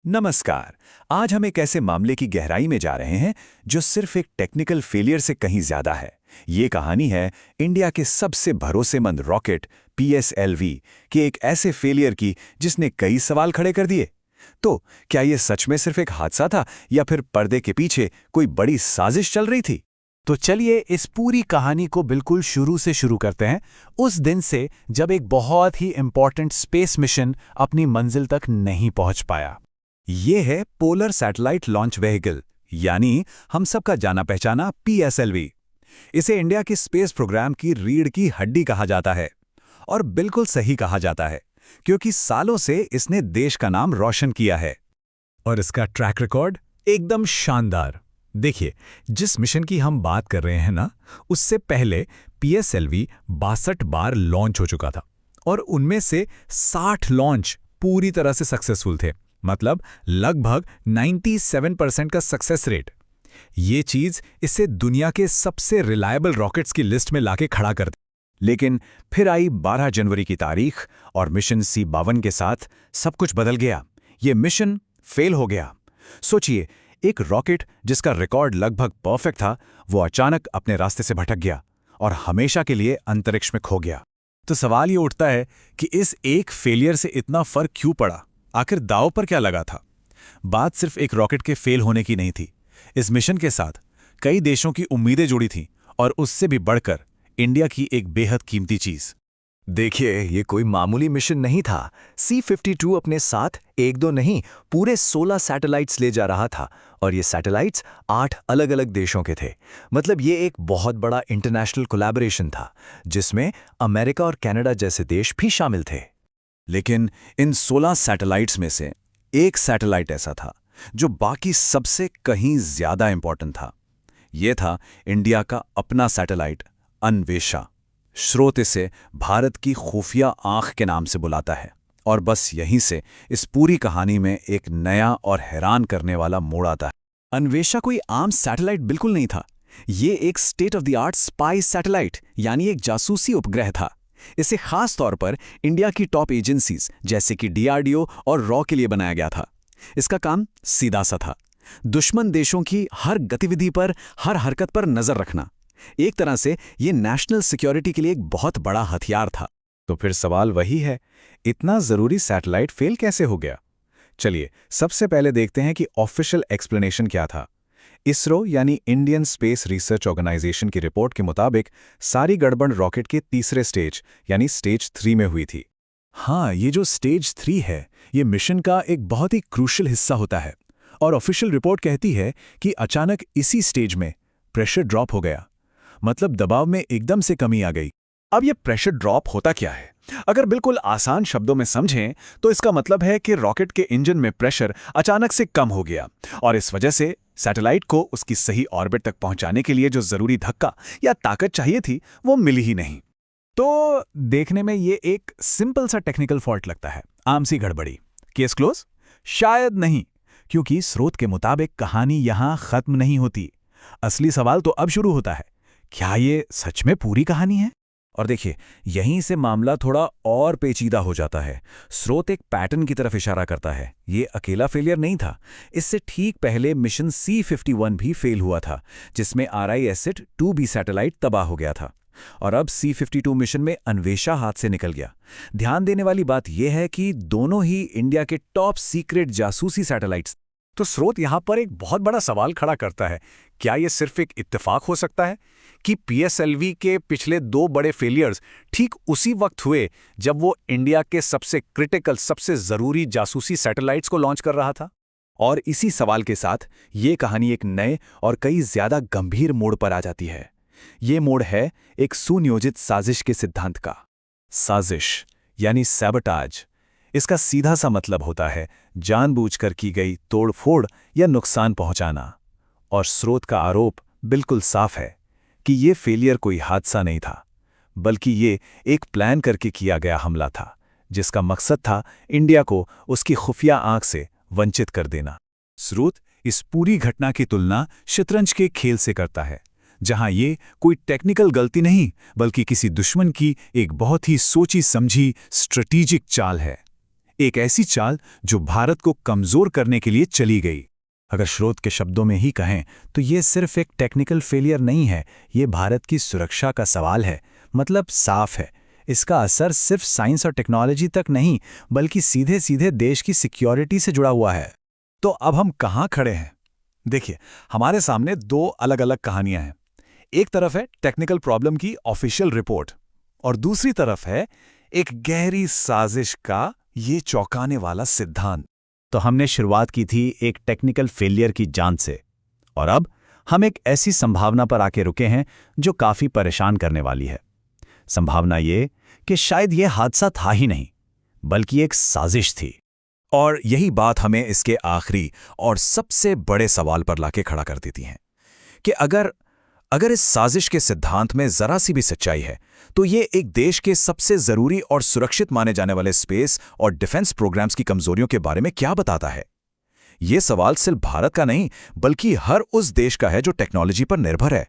नमस्कार। आज हम एक ऐसे मामले की गहराई में जा रहे हैं जो सिर्फ एक टेक्निकल फेलियर से कहीं ज्यादा है। ये कहानी है इंडिया के सबसे भरोसेमंद रॉकेट PSLV के एक ऐसे फेलियर की जिसने कई सवाल खड़े कर दिए। तो क्या ये सच में सिर्फ एक हादसा था या फिर पर्दे के पीछे कोई बड़ी साजिश चल रही थी? तो चलिए इस पूरी कहानी को बिल्कुल शुरू से शुरू करते हैं, उस दिन से जब एक बहुत ही इंपॉर्टेंट स्पेस मिशन अपनी मंजिल तक नहीं पहुंच पाया। ये है पोलर सैटेलाइट लॉन्च व्हीकल, यानी हम सबका जाना पहचाना PSLV। इसे इंडिया के स्पेस प्रोग्राम की रीढ़ की हड्डी कहा जाता है। और बिल्कुल सही कहा जाता है, क्योंकि सालों से इसने देश का नाम रोशन किया है। और इसका ट्रैक रिकॉर्ड एकदम शानदार। देखिए, जिस मिशन की हम बात कर रहे हैं ना, उससे पहले PSLV 62 बार लॉन्च हो चुका था और उनमें से 60 लॉन्च पूरी तरह से सक्सेसफुल थे। मतलब लगभग 97% का सक्सेस रेट। ये चीज इसे दुनिया के सबसे रिलायबल रॉकेट्स की लिस्ट में लाके खड़ा कर दी। लेकिन फिर आई 12 जनवरी की तारीख और मिशन C-52 के साथ सब कुछ बदल गया। ये मिशन फेल हो गया। सोचिए, एक रॉकेट जिसका रिकॉर्ड लगभग परफेक्ट था, वो अचानक अपने रास्ते से भटक गया और हमेशा के लिए अंतरिक्ष में खो गया। तो सवाल ये उठता है कि इस एक फेलियर से इतना फर्क क्यों पड़ा? आखिर दांव पर क्या लगा था? बात सिर्फ एक रॉकेट के फेल होने की नहीं थी। इस मिशन के साथ कई देशों की उम्मीदें जुड़ी थीं और उससे भी बढ़कर इंडिया की एक बेहद कीमती चीज। देखिए, ये कोई मामूली मिशन नहीं था। C-52 अपने साथ एक दो नहीं, पूरे 16 सैटेलाइट्स ले जा रहा था और ये सैटेलाइट्स 8 अलग-अलग देशों के थे। मतलब ये एक बहुत बड़ा इंटरनेशनल कोलैबोरेशन था, जिसमें अमेरिका और कनाडा जैसे देश भी शामिल थे। लेकिन इन 16 सैटेलाइट्स में से एक सैटेलाइट ऐसा था जो बाकी सबसे कहीं ज्यादा इंपॉर्टेंट था। यह था इंडिया का अपना सैटेलाइट अन्वेषा। स्रोत इसे भारत की खुफिया आंख के नाम से बुलाता है। और बस यहीं से इस पूरी कहानी में एक नया और हैरान करने वाला मोड़ आता है। अन्वेषा कोई आम सैटेलाइट बिल्कुल नहीं था। ये एक state of the art spy satellite, यानी एक जासूसी उपग्रह था। इसे खास तौर पर इंडिया की टॉप एजेंसीज जैसे कि DRDO और रॉ के लिए बनाया गया था। इसका काम सीधा सा था, दुश्मन देशों की हर गतिविधि पर, हर हरकत पर नजर रखना। एक तरह से ये नेशनल सिक्योरिटी के लिए एक बहुत बड़ा हथियार था। तो फिर सवाल वही है, इतना जरूरी सैटेलाइट फेल कैसे हो गया? चलिए सबसे पहले देखते हैं कि ऑफिशियल एक्सप्लेनेशन क्या था। इसरो यानी इंडियन स्पेस रिसर्च ऑर्गेनाइजेशन की रिपोर्ट के मुताबिक सारी गड़बड़ रॉकेट के तीसरे स्टेज यानी स्टेज 3 में हुई थी। हाँ, ये जो स्टेज 3 है, ये मिशन का एक बहुत ही क्रूशियल हिस्सा होता है। और ऑफिशियल रिपोर्ट कहती है कि अचानक इसी स्टेज में प्रेशर ड्रॉप हो गया। मतलब दबाव में एकदम से कमी आ गई। अब ये प्रेशर ड्रॉप होता क्या है? अगर बिल्कुल आसान शब्दों में समझें तो इसका मतलब है कि रॉकेट के इंजन में प्रेशर अचानक से कम हो गया और इस वजह से सैटेलाइट को उसकी सही ऑर्बिट तक पहुंचाने के लिए जो जरूरी धक्का या ताकत चाहिए थी, वो मिली ही नहीं। तो देखने में ये एक सिंपल सा टेक्निकल फॉल्ट लगता है, आम सी गड़बड़ी। Case close? शायद नहीं, क्योंकि स्रोत के मुताबिक कहानी यहां खत्म नहीं होती। असली सवाल तो अब शुरू होता है, क्या ये सच में पूरी कहानी है? और देखिए, यहीं से मामला थोड़ा और पेचीदा हो जाता है। स्रोत एक पैटर्न की तरफ इशारा करता है। ये अकेला फेलियर नहीं था। इससे ठीक पहले मिशन C-51 भी फेल हुआ था, जिसमें RISAT 2B सैटेलाइट तबाह हो गया था। और अब C-52 मिशन में अन्वेषा हाथ से निकल गया। ध्यान देने वाली बात यह है कि दोनों ही इंडिया के टॉप सीक्रेट जासूसी सैटेलाइट्स। तो स्रोत यहां पर एक बहुत बड़ा सवाल खड़ा करता है, क्या यह सिर्फ एक इत्तेफाक हो सकता है कि PSLV के पिछले 2 बड़े फेलियर्स ठीक उसी वक्त हुए जब वो इंडिया के सबसे क्रिटिकल, सबसे जरूरी जासूसी सैटेलाइट्स को लॉन्च कर रहा था? और इसी सवाल के साथ ये कहानी एक नए और कई ज्यादा गंभीर मोड़ पर आ जाती है। ये मोड़ है एक सुनियोजित साजिश के सिद्धांत का। साजिश यानी सैबोटाज। इसका सीधा सा मतलब होता है जानबूझकर की गई तोड़फोड़ या नुकसान पहुंचाना। और स्रोत का आरोप बिल्कुल साफ है कि ये फेलियर कोई हादसा नहीं था, बल्कि ये एक प्लान करके किया गया हमला था, जिसका मकसद था इंडिया को उसकी खुफिया आंख से वंचित कर देना। स्रोत इस पूरी घटना की तुलना शतरंज के खेल से करता है, जहां ये कोई टेक्निकल गलती नहीं, बल्कि किसी दुश्मन की एक बहुत ही सोची समझी स्ट्रेटेजिक चाल है। एक ऐसी चाल जो भारत को कमजोर करने के लिए चली गई। अगर स्रोत के शब्दों में ही कहें तो ये सिर्फ एक टेक्निकल फेलियर नहीं है, ये भारत की सुरक्षा का सवाल है। मतलब साफ है, इसका असर सिर्फ साइंस और टेक्नोलॉजी तक नहीं, बल्कि सीधे सीधे देश की सिक्योरिटी से जुड़ा हुआ है। तो अब हम कहाँ खड़े हैं? देखिए, हमारे सामने दो अलग अलग कहानियां हैं। एक तरफ है टेक्निकल प्रॉब्लम की ऑफिशियल रिपोर्ट और दूसरी तरफ है एक गहरी साजिश का ये चौंकाने वाला सिद्धांत। तो हमने शुरुआत की थी एक टेक्निकल फेलियर की जांच से, और अब हम एक ऐसी संभावना पर आके रुके हैं जो काफी परेशान करने वाली है। संभावना ये कि शायद ये हादसा था ही नहीं, बल्कि एक साजिश थी। और यही बात हमें इसके आखिरी और सबसे बड़े सवाल पर लाके खड़ा कर देती है कि अगर इस साजिश के सिद्धांत में जरा सी भी सच्चाई है, तो ये एक देश के सबसे जरूरी और सुरक्षित माने जाने वाले स्पेस और डिफेंस प्रोग्राम्स की कमजोरियों के बारे में क्या बताता है। ये सवाल सिर्फ भारत का नहीं, बल्कि हर उस देश का है जो टेक्नोलॉजी पर निर्भर है।